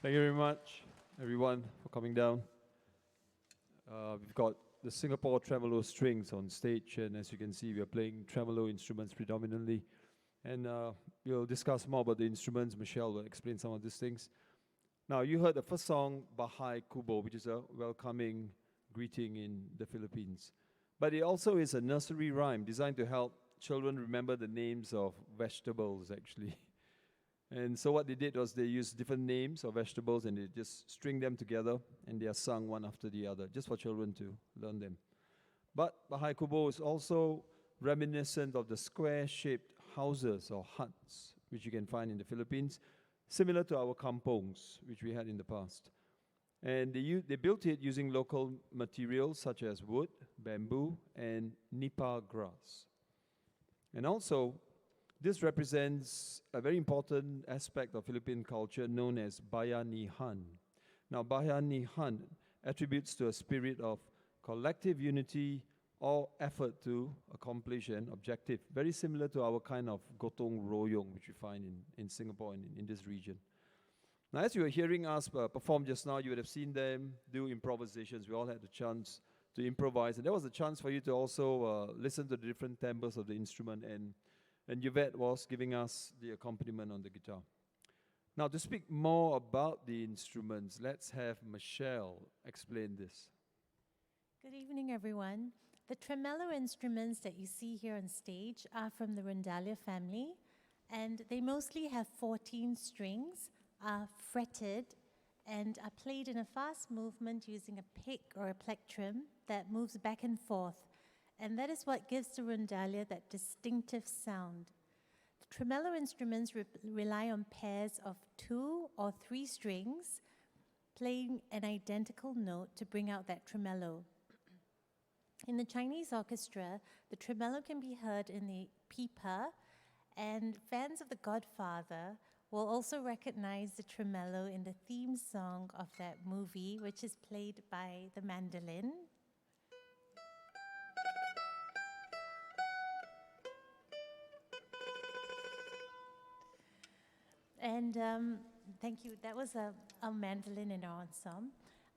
Thank you very much, everyone, for coming down. We've got the Singapore tremolo strings on stage, and as you can see, we are playing tremolo instruments predominantly. And we'll discuss more about the instruments. Michelle will explain some of these things. Now, you heard the first song, Bahay Kubo, which is a welcoming greeting in the Philippines. But it also is a nursery rhyme designed to help children remember the names of vegetables, actually. And so what they did was they used different names of vegetables and they just string them together and they are sung one after the other, just for children to learn them. But Bahay Kubo is also reminiscent of the square-shaped houses or huts, which you can find in the Philippines, similar to our kampongs, which we had in the past. And they built it using local materials such as wood, bamboo, and nipa grass. And also, this represents a very important aspect of Philippine culture known as bayanihan. Now, bayanihan attributes to a spirit of collective unity or effort to accomplish an objective, very similar to our kind of gotong royong, which we find in Singapore and in this region. Now, as you were hearing us perform just now, you would have seen them do improvisations. We all had the chance to improvise, and there was a chance for you to also listen to the different timbres of the instrument, and Yvette was giving us the accompaniment on the guitar. Now, to speak more about the instruments, let's have Michelle explain this. Good evening, everyone. The tremolo instruments that you see here on stage are from the rondalia family, and they mostly have 14 strings, are fretted, and are played in a fast movement using a pick or a plectrum that moves back and forth. And that is what gives the rondalia that distinctive sound. The tremolo instruments rely on pairs of 2 or 3 strings playing an identical note to bring out that tremolo. In the Chinese orchestra, the tremolo can be heard in the pipa, and fans of The Godfather will also recognize the tremolo in the theme song of that movie, which is played by the mandolin. And thank you. That was a mandolin in our ensemble.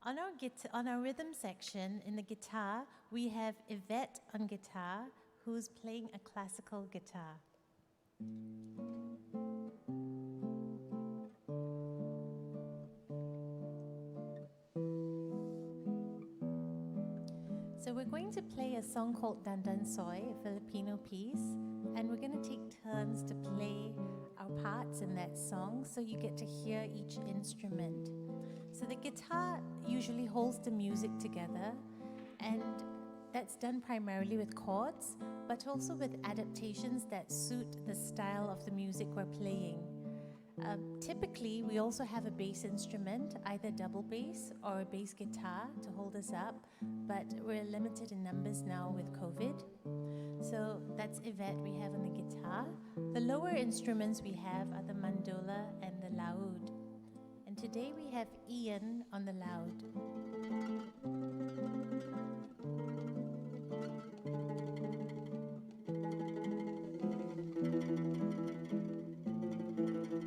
On our rhythm section, in the guitar, we have Yvette on guitar, who's playing a classical guitar. So we're going to play a song called Dandansoy, a Filipino piece, and we're going to take turns to play our parts in that song so you get to hear each instrument. So the guitar usually holds the music together, and that's done primarily with chords, but also with adaptations that suit the style of the music we're playing. Typically, we also have a bass instrument, either double bass or a bass guitar to hold us up, but we're limited in numbers now with COVID. So that's Yvette we have on the guitar. The lower instruments we have are the mandola and the laud. And today we have Ian on the laud.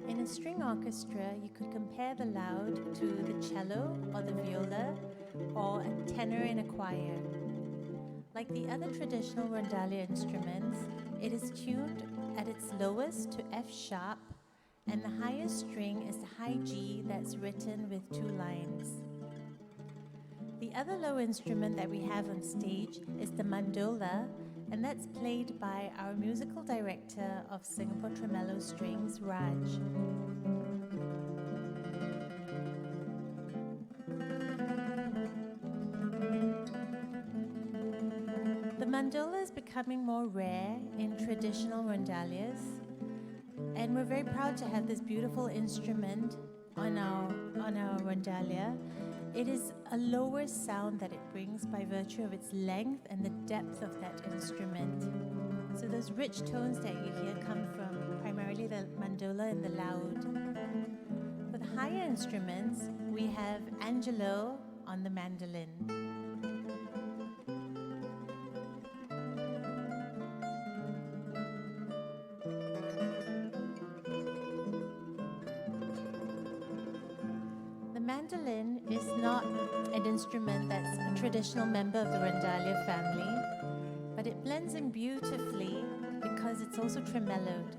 In a string orchestra, you could compare the laud to the cello or the viola or a tenor in a choir. Like the other traditional rondalia instruments, it is tuned at its lowest to F sharp, and the highest string is the high G that's written with 2 lines. The other low instrument that we have on stage is the mandola, and that's played by our musical director of Singapore Tremolo Strings, Raj. The mandola is becoming more rare in traditional rondalias, and we're very proud to have this beautiful instrument on our rondalia. It is a lower sound that it brings by virtue of its length and the depth of that instrument. So those rich tones that you hear come from primarily the mandola and the laud. For the higher instruments, we have Angelo on the mandolin. instrument that's a traditional member of the Rondalia family, but it blends in beautifully because it's also tremelloed.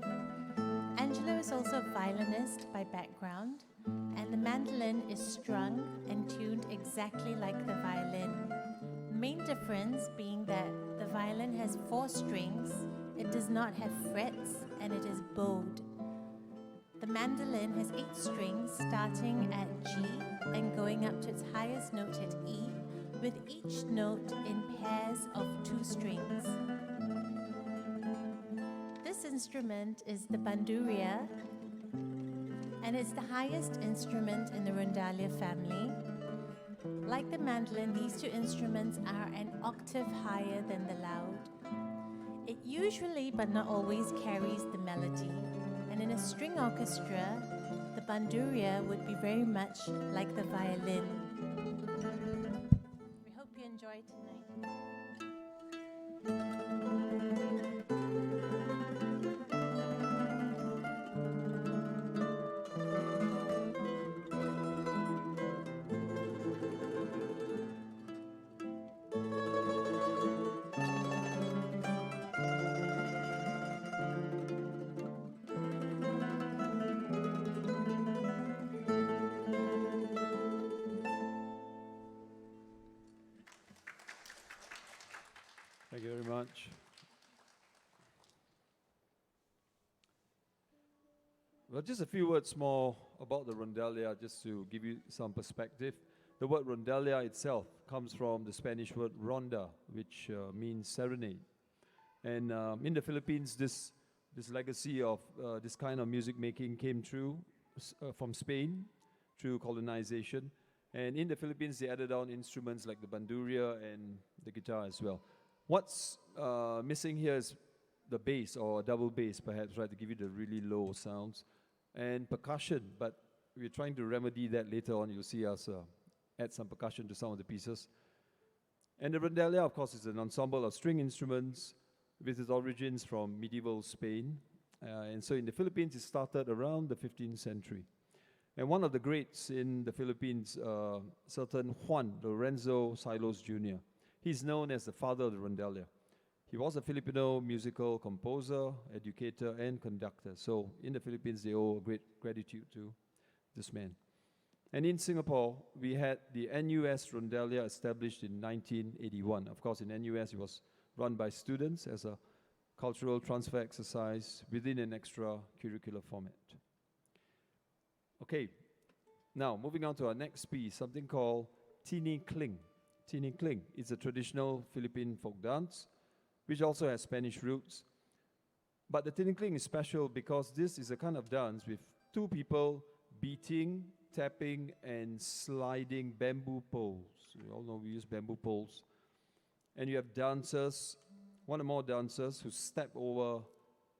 Angelo is also a violinist by background, and the mandolin is strung and tuned exactly like the violin. Main difference being that the violin has 4 strings, it does not have frets, and it is bowed. The mandolin has 8 strings starting at G and going up to its highest note at E, with each note in pairs of 2 strings. This instrument is the banduria, and it's the highest instrument in the Rondalia family. Like the mandolin, these 2 instruments are an octave higher than the loud. It usually, but not always, carries the melody. And in a string orchestra, the banduria would be very much like the violin. We hope you enjoy tonight. Thank you very much. Well, just a few words more about the rondalia, just to give you some perspective. The word rondalia itself comes from the Spanish word ronda, which means serenade. And in the Philippines, this legacy of this kind of music making came through from Spain through colonization. And in the Philippines, they added on instruments like the banduria and the guitar as well. What's missing here is the bass, or a double bass perhaps, right, to give you the really low sounds, and percussion, but we're trying to remedy that later on. You'll see us add some percussion to some of the pieces. And the rondalia, of course, is an ensemble of string instruments with its origins from medieval Spain. And so in the Philippines, it started around the 15th century. And one of the greats in the Philippines, certain Juan Lorenzo Silos Jr., he's known as the father of the rondalia. He was a Filipino musical composer, educator, and conductor. So in the Philippines, they owe great gratitude to this man. And in Singapore, we had the NUS Rondalia established in 1981. Of course, in NUS, it was run by students as a cultural transfer exercise within an extra curricular format. Okay, now moving on to our next piece, something called Tinikling. Tinikling is a traditional Philippine folk dance, which also has Spanish roots. But the Tinikling is special because this is a kind of dance with 2 people beating, tapping, and sliding bamboo poles. You all know we use bamboo poles. And you have dancers, 1 or more dancers, who step over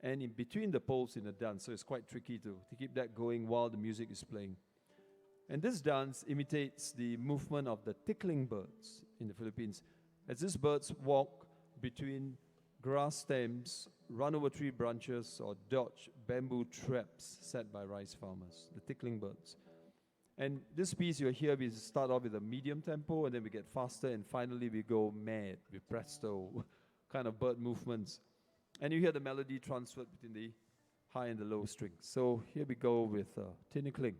and in between the poles in the dance. So it's quite tricky to keep that going while the music is playing. And this dance imitates the movement of the tickling birds in the Philippines, as these birds walk between grass stems, run over tree branches, or dodge bamboo traps set by rice farmers, the tickling birds. And this piece you'll hear, we start off with a medium tempo, and then we get faster, and finally we go mad with presto kind of bird movements. And you hear the melody transferred between the high and the low strings. So here we go with Tinikling.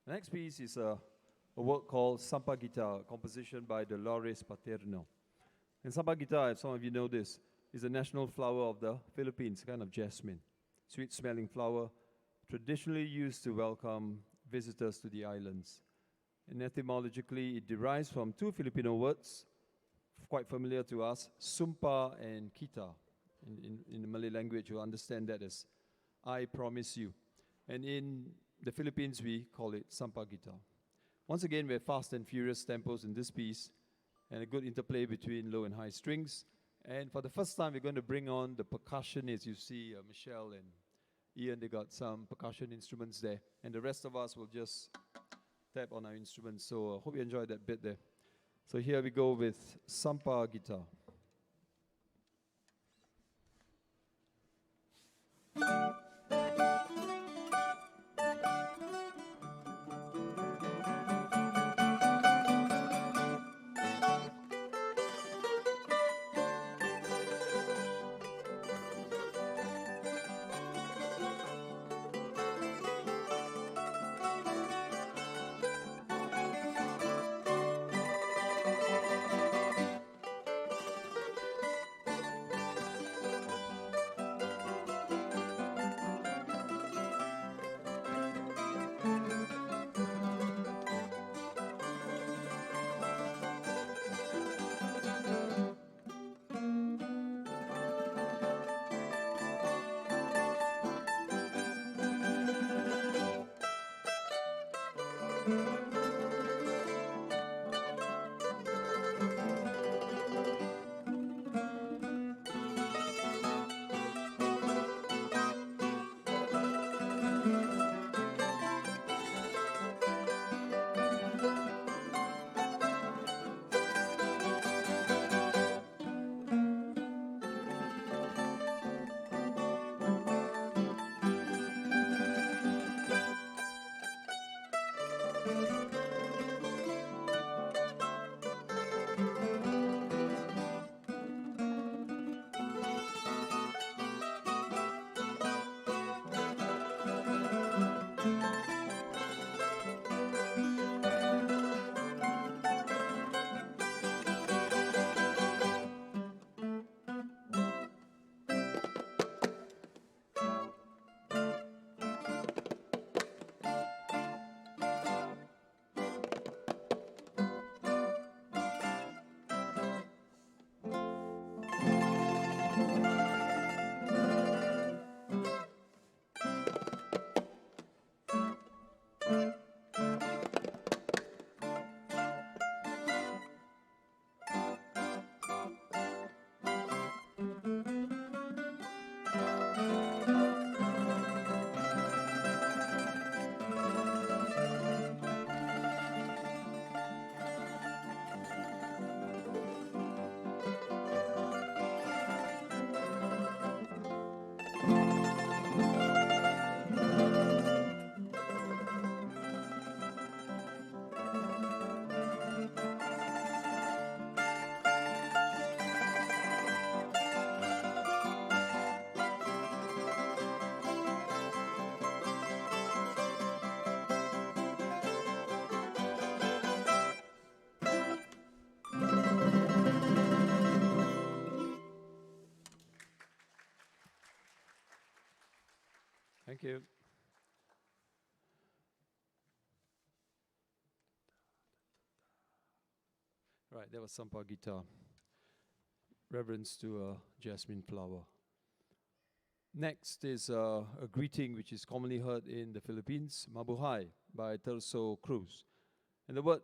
The next piece is a work called Sampagita, a composition by Dolores Paterno. And Sampagita, if some of you know this, is the national flower of the Philippines, kind of jasmine, sweet-smelling flower, traditionally used to welcome visitors to the islands. And etymologically, it derives from two Filipino words, quite familiar to us, sumpa and kita. In the Malay language, you'll understand that as I promise you. And in the Philippines, we call it Sampagita. Once again, we have fast and furious tempos in this piece, and a good interplay between low and high strings. And for the first time, we're going to bring on the percussionists. You see Michelle and Ian, they got some percussion instruments there. And the rest of us will just tap on our instruments. So I hope you enjoyed that bit there. So here we go with Sampagita. Thank you. Right, that was Sampagita. Reverence to a jasmine flower. Next is a greeting which is commonly heard in the Philippines, Mabuhay by Terso Cruz. And the word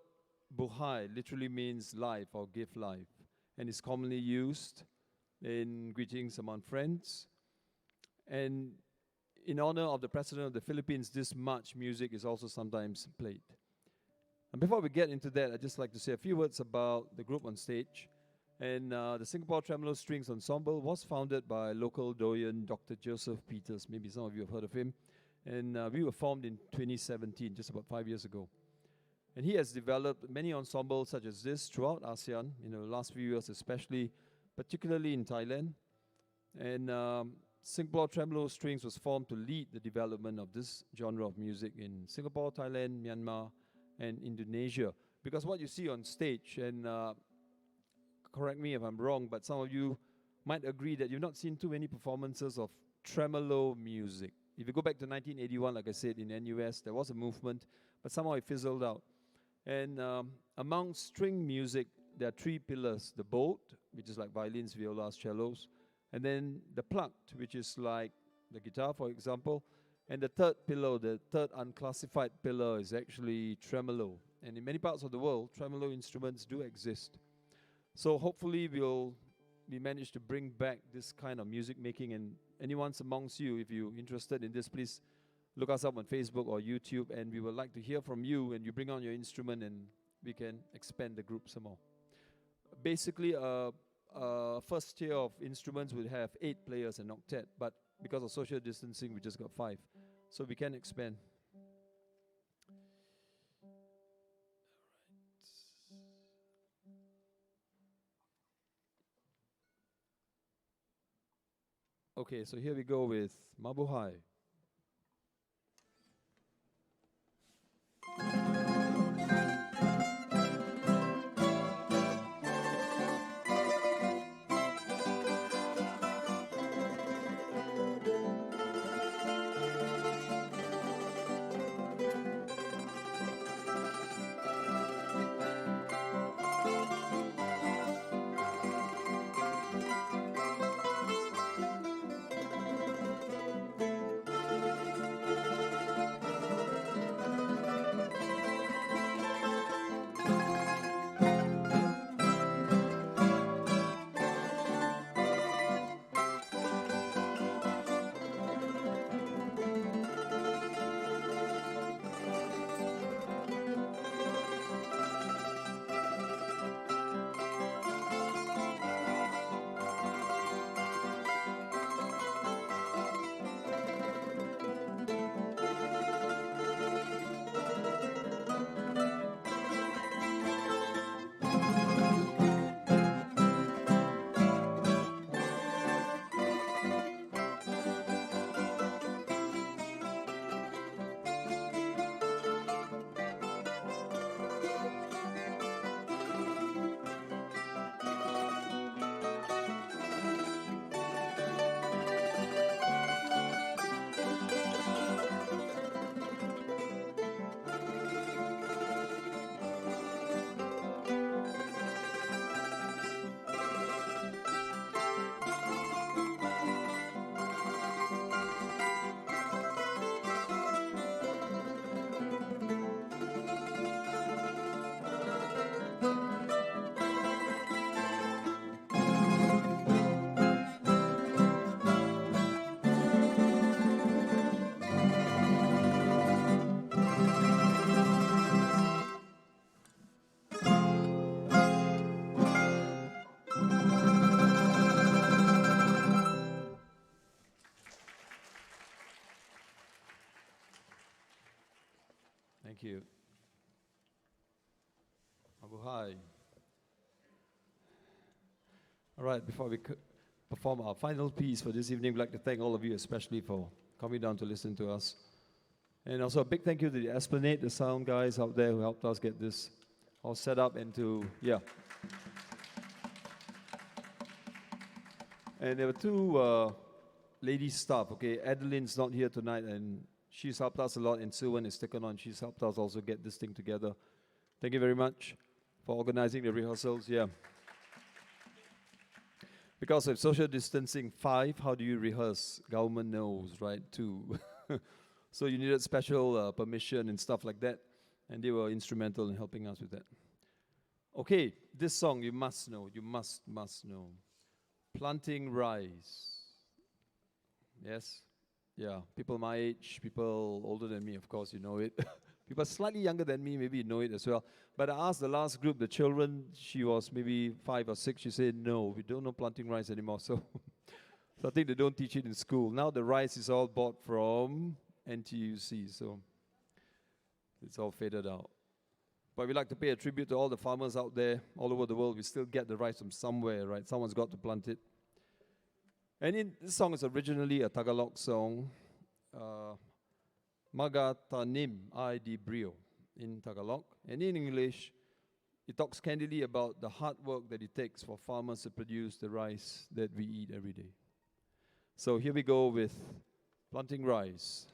Buhay literally means life or give life, and is commonly used in greetings among friends. And in honor of the President of the Philippines, this much music is also sometimes played. And before we get into that, I'd just like to say a few words about the group on stage. And the Singapore Tremolo Strings Ensemble was founded by local doyen Dr. Joseph Peters. Maybe some of you have heard of him. And we were formed in 2017, just about 5 years ago. And he has developed many ensembles such as this throughout ASEAN, the last few years especially, particularly in Thailand. And Singapore Tremolo Strings was formed to lead the development of this genre of music in Singapore, Thailand, Myanmar, and Indonesia. Because what you see on stage, and correct me if I'm wrong, but some of you might agree that you've not seen too many performances of tremolo music. If you go back to 1981, like I said, in NUS, there was a movement, but somehow it fizzled out. And among string music, there are three pillars: the bowed, which is like violins, violas, cellos, and then the plucked, which is like the guitar, for example, and the third pillar, the third unclassified pillar, is actually tremolo. And in many parts of the world, tremolo instruments do exist. So hopefully we manage to bring back this kind of music making, and anyone amongst you, if you're interested in this, please look us up on Facebook or YouTube, and we would like to hear from you, and you bring on your instrument and we can expand the group some more. Basically, first tier of instruments would have 8 players and octet, but because of social distancing, we just got 5. So we can expand. Okay, so here we go with Mabuhay. Thank you. Mabuhay. All right, before we perform our final piece for this evening, we'd like to thank all of you, especially for coming down to listen to us. And also a big thank you to the Esplanade, the sound guys out there who helped us get this all set up and to, yeah. And there were two lady staff, okay. Adeline's not here tonight, and she's helped us a lot, and Suwan is taken on. She's helped us also get this thing together. Thank you very much for organizing the rehearsals, yeah. Because of social distancing, 5, how do you rehearse? Government knows, right? 2. So you needed special permission and stuff like that, and they were instrumental in helping us with that. Okay, this song you must know, you must know. Planting Rice. Yes? Yeah, people my age, people older than me, of course, you know it. People slightly younger than me, maybe you know it as well. But I asked the last group, the children, she was maybe 5 or 6, she said, no, we don't know planting rice anymore. So, so I think they don't teach it in school. Now the rice is all bought from NTUC, so it's all faded out. But we like to pay a tribute to all the farmers out there, all over the world. We still get the rice from somewhere, right? Someone's got to plant it. This song is originally a Tagalog song, Maga Tanim Ay Di Brio in Tagalog. And in English, it talks candidly about the hard work that it takes for farmers to produce the rice that we eat every day. So here we go with planting rice.